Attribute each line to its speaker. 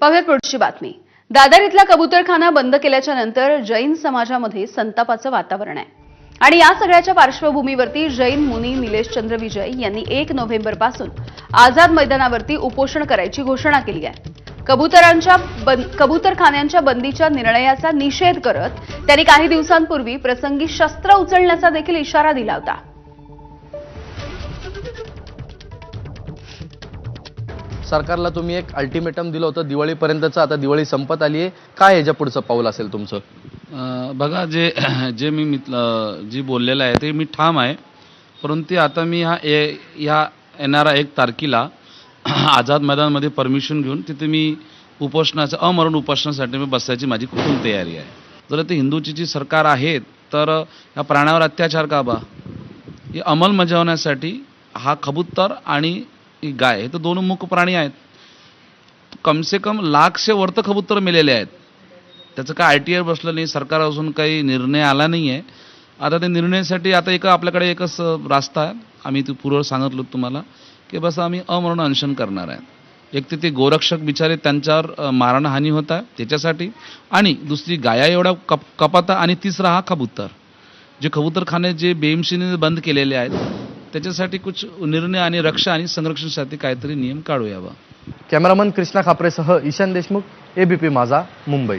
Speaker 1: पाहूयात पुढची बातमी। दादर इथला कबूतरखाना बंद केल्याच्या नंतर जैन समाजामध्ये संतापाचं वातावरण आहे आणि या सगळ्याच्या पार्श्वभूमीवरती जैन मुनी निलेशचंद्र विजय यांनी 1 नोव्हेंबरपासून आझाद मैदानावरती उपोषण करायची घोषणा केली आहे। कबूतरखान्यांच्या बंदीच्या निर्णयाचा निषेध करत त्यांनी काही दिवसांपूर्वी प्रसंगी शस्त्र उचलण्याचा देखील इशारा दिला होता।
Speaker 2: सरकारला तुम्ही एक अल्टिमेटम दिलं होतं दिवाळीपर्यंतचं, आता दिवाळी संपत आली आहे, काय याच्या पुढचं पाऊल असेल तुमचं?
Speaker 3: बघा, जे मी जी बोललेलं आहे ते मी ठाम आहे, परंतु आता मी ह्या येणाऱ्या 1 तारखेला आझाद मैदानामध्ये परमिशन घेऊन तिथे मी अमरण उपोषणासाठी मी बसायची माझी खूप तयारी आहे। जर ते हिंदूची जी सरकार आहे तर या प्राण्यावर अत्याचार का बा, हे अंमलबजावण्यासाठी हा कबूतर आणि ही गाय हे तर 2 मुख्य प्राणी आहेत। कम से कम लाखशे वर तर कबूतर मेलेले आहेत। त्याचं काय RTI बसलं नाही, सरकार अजून काही निर्णय आला नाही आहे। आता त्या निर्णयासाठी आता आपल्याकडे एकच रास्ता आहे, आम्ही ते पूर्व सांगितलं तुम्हाला की बस आम्ही अमरण अनशन करणार आहे। एक तर ते गोरक्षक बिचारे त्यांच्यावर मारणहानी होत आहे त्याच्यासाठी, आणि दुसरी गाया एवढा कपाता, आणि तिसरा हा कबूतर, जे कबूतरखाने जे बेहिशेबीने बंद केलेले आहेत त्याच्यासाठी कुछ निर्णय आणि रक्षा आणि संरक्षणासाठी काहीतरी नियम काढूयावा।
Speaker 2: कॅमेरामन कृष्णा खापरेसह ईशान देशमुख, ABP माझा, मुंबई।